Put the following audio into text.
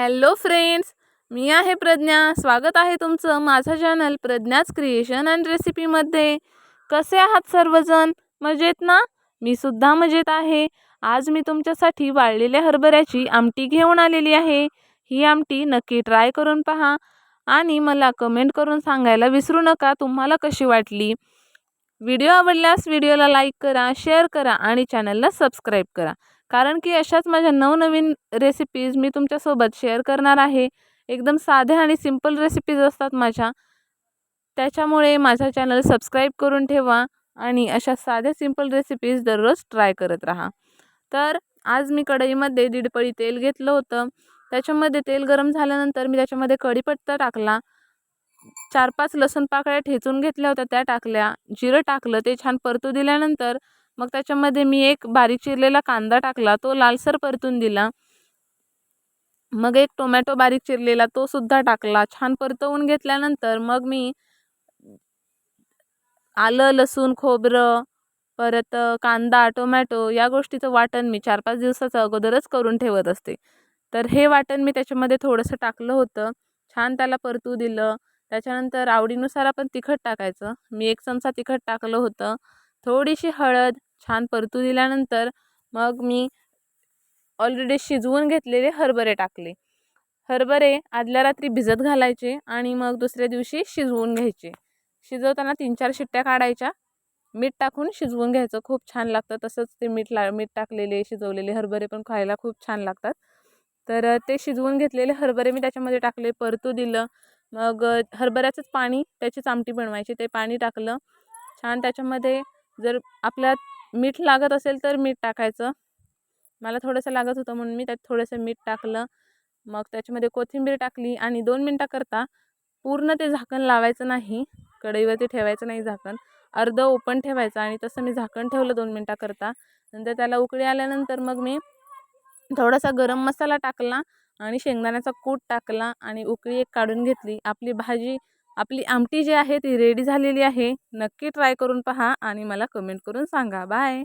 Hello friends, मी आहे प्रज्ञा. स्वागत आहे तुमचं माझं चॅनल प्रज्ञाच क्रिएशन अँड रेसिपीमध्ये. कसे आहात सर्वजण? मजेत ना? मी सुद्धा मजेत आहे. आज मी तुमच्यासाठी वाळलेल्या हरभऱ्याची आमटी घेऊन आलेली आहे. ही आमटी नक्की ट्राय करून पहा आणि मला कमेंट करून सांगायला विसरू नका तुम्हाला कशी वाटली. व्हिडिओ आवडल्यास व्हिडिओला लाईक करा, शेअर करा आणि चॅनलला सबस्क्राईब करा. कारण की अशाच माझ्या नवनवीन रेसिपीज मी तुमच्यासोबत शेअर करणार आहे. एकदम साध्या आणि सिंपल रेसिपीज असतात माझ्या. त्याच्यामुळे माझा चॅनल सबस्क्राईब करून ठेवा आणि अशा साध्या सिंपल रेसिपीज दररोज ट्राय करत राहा. तर आज मी कढईमध्ये 1.5 पळी तेल घेतलं होतं. त्याच्यामध्ये तेल गरम झाल्यानंतर मी त्याच्यामध्ये कढीपत्ता टाकला. 4-5 लसूण पाकळ्या ठेचून घेतल्या होत्या त्या टाकल्या. जिरं टाकलं, ते छान परतू दिल्यानंतर मग त्याच्यामध्ये मी एक बारीक चिरलेला कांदा टाकला, तो लालसर परतून दिला. मग एक टोमॅटो बारीक चिरलेला तो सुद्धा टाकला. छान परतवून घेतल्यानंतर मग मी आलं, लसूण, खोबरं, परत कांदा, टोमॅटो या गोष्टीचं वाटण मी 4-5 दिवसाचं अगोदरच करून ठेवत असते. तर हे वाटण मी त्याच्यामध्ये थोडंसं टाकलं होतं. छान त्याला परतू दिलं. त्याच्यानंतर आवडीनुसार आपण तिखट टाकायचं. मी 1 चमचा तिखट टाकलं होतं. थोडीशी हळद छान परतू दिल्यानंतर मग मी ऑलरेडी शिजवून घेतलेले हरभरे टाकले. हरभरे आदल्या रात्री भिजत घालायचे आणि मग दुसऱ्या दिवशी शिजवून घ्यायचे. शिजवताना 3-4 शिट्ट्या काढायच्या. मीठ टाकून शिजवून घ्यायचं. खूप छान लागतं. तसंच ते मीठ टाकलेले शिजवलेले हरभरे पण खायला खूप छान लागतात. तर ते शिजवून घेतलेले हरभरे मी त्याच्यामध्ये टाकले, परतू दिलं. मग हरभऱ्याचंच पाणी, त्याचीच आमटी बनवायची, ते पाणी टाकलं. छान त्याच्यामध्ये जर आपल्यात मीठ लागत असेल तर मीठ टाकायचं. मला थोडंसं लागत होतं म्हणून मी त्यात थोडंसं मीठ टाकलं. मग त्याच्यामध्ये कोथिंबीर टाकली आणि 2 मिनटाकरता पूर्ण ते झाकण लावायचं नाही, कढईवरती ठेवायचं नाही झाकण. अर्धं ओपन ठेवायचं आणि तसं मी झाकण ठेवलं 2 मिनटाकरता. नंतर त्याला उकळी आल्यानंतर मग मी थोडासा गरम मसाला टाकला आणि शेंगदाण्याचा कूट टाकला आणि उकळी एक काढून घेतली. आपली आमटी जी आहे ती रेडी झालेली आहे. नक्की ट्राय करून पहा आणि मला कमेंट करून सांगा. बाय.